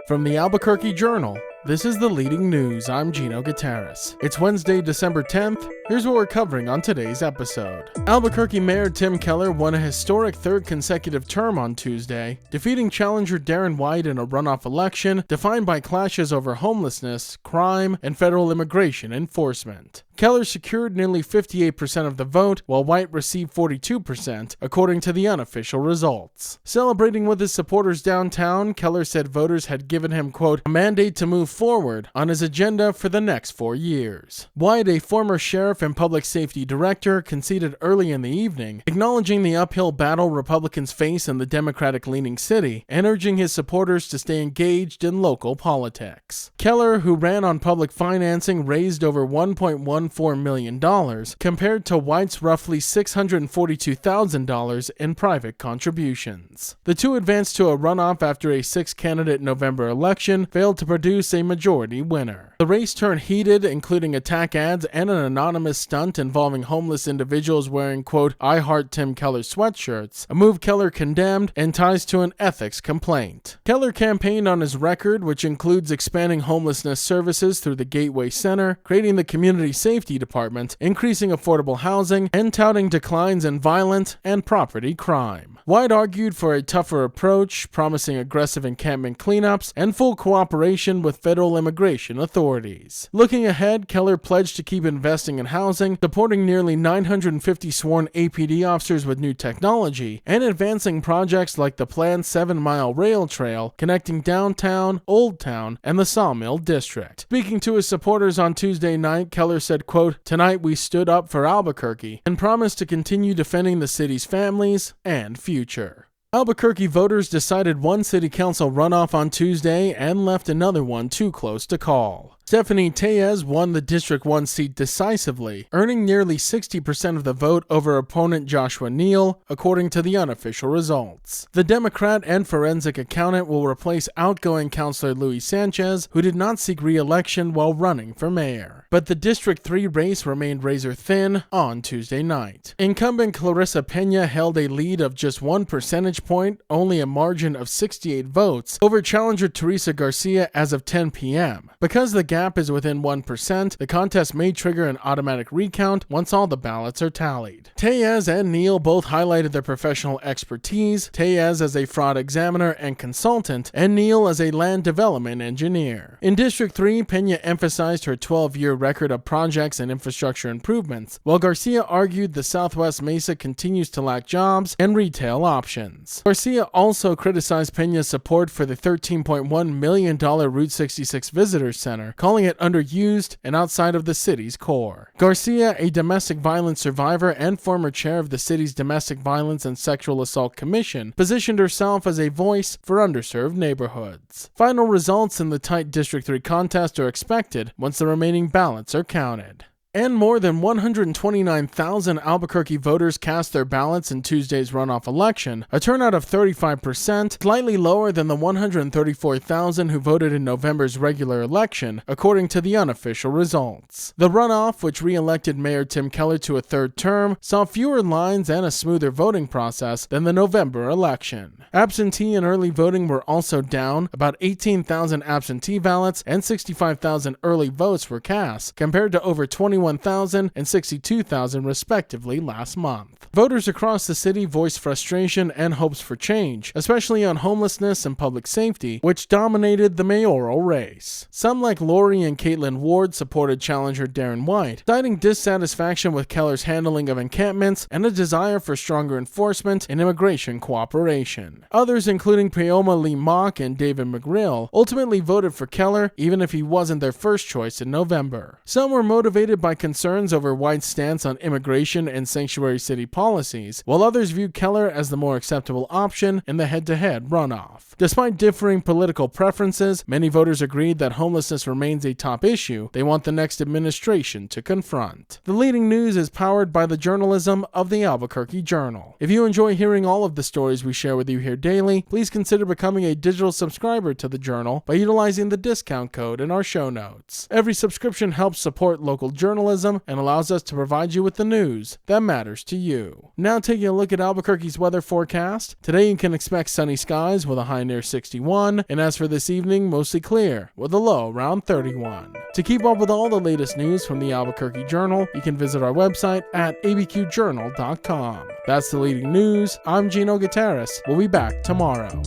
From the Albuquerque Journal, this is the leading news. I'm Gino Gutierrez. It's Wednesday, December 10th. Here's what we're covering on today's episode. Albuquerque Mayor Tim Keller won a historic third consecutive term on Tuesday, defeating challenger Darren White in a runoff election defined by clashes over homelessness, crime, and federal immigration enforcement. Keller secured nearly 58% of the vote, while White received 42%, according to the unofficial results. Celebrating with his supporters downtown, Keller said voters had given him, quote, a mandate to move forward on his agenda for the next 4 years. White, a former sheriff and public safety director, conceded early in the evening, acknowledging the uphill battle Republicans face in the Democratic-leaning city and urging his supporters to stay engaged in local politics. Keller, who ran on public financing, raised over $1.14 million, compared to White's roughly $642,000 in private contributions. The two advanced to a runoff after a six-candidate November election failed to produce a majority winner. The race turned heated, including attack ads and an anonymous stunt involving homeless individuals wearing, quote, I Heart Tim Keller sweatshirts, a move Keller condemned and ties to an ethics complaint. Keller campaigned on his record, which includes expanding homelessness services through the Gateway Center, creating the Community Safety Department, increasing affordable housing, and touting declines in violent and property crime. White argued for a tougher approach, promising aggressive encampment cleanups and full cooperation with federal immigration authorities. Looking ahead, Keller pledged to keep investing in housing, supporting nearly 950 sworn APD officers with new technology, and advancing projects like the planned 7-mile rail trail connecting downtown, Old Town, and the Sawmill District. Speaking to his supporters on Tuesday night, Keller said, quote, tonight we stood up for Albuquerque and promised to continue defending the city's families and future. Albuquerque voters decided one city council runoff on Tuesday and left another one too close to call. Stephanie Tellez won the District 1 seat decisively, earning nearly 60% of the vote over opponent Joshua Neal, according to the unofficial results. The Democrat and forensic accountant will replace outgoing Councilor Luis Sanchez, who did not seek re-election while running for mayor. But the District 3 race remained razor-thin on Tuesday night. Incumbent Clarissa Pena held a lead of just 1 percentage point, only a margin of 68 votes, over challenger Teresa Garcia as of 10 p.m. Because the gap is within 1%, the contest may trigger an automatic recount once all the ballots are tallied. Tellez and Neal both highlighted their professional expertise, Tellez as a fraud examiner and consultant, and Neal as a land development engineer. In District 3, Pena emphasized her 12-year record of projects and infrastructure improvements, while Garcia argued the Southwest Mesa continues to lack jobs and retail options. Garcia also criticized Pena's support for the $13.1 million Route 66 Visitor Center, calling it underused and outside of the city's core. Garcia, a domestic violence survivor and former chair of the city's Domestic Violence and Sexual Assault Commission, positioned herself as a voice for underserved neighborhoods. Final results in the tight District 3 contest are expected once the remaining ballots are counted. And more than 129,000 Albuquerque voters cast their ballots in Tuesday's runoff election, a turnout of 35%, slightly lower than the 134,000 who voted in November's regular election, according to the unofficial results. The runoff, which re-elected Mayor Tim Keller to a third term, saw fewer lines and a smoother voting process than the November election. Absentee and early voting were also down. About 18,000 absentee ballots and 65,000 early votes were cast, compared to over 21,000 and 62,000 respectively last month. Voters across the city voiced frustration and hopes for change, especially on homelessness and public safety, which dominated the mayoral race. Some, like Lori and Caitlin Ward, supported challenger Darren White, citing dissatisfaction with Keller's handling of encampments and a desire for stronger enforcement and immigration cooperation. Others, including Peoma Lee Mock and David McGrill, ultimately voted for Keller, even if he wasn't their first choice in November. Some were motivated by concerns over White's stance on immigration and sanctuary city policies, while others viewed Keller as the more acceptable option in the head-to-head runoff. Despite differing political preferences, many voters agreed that homelessness remains a top issue they want the next administration to confront. The leading news is powered by the journalism of the Albuquerque Journal. If you enjoy hearing all of the stories we share with you here daily, please consider becoming a digital subscriber to the Journal by utilizing the discount code in our show notes. Every subscription helps support local journalism journalism and allows us to provide you with the news that matters to you. Now taking a look at Albuquerque's weather forecast. Today you can expect sunny skies with a high near 61, and as for this evening, mostly clear with a low around 31. To keep up with all the latest news from the Albuquerque Journal, you can visit our website at abqjournal.com. That's the leading news. I'm Gino Gutierrez. We'll be back tomorrow.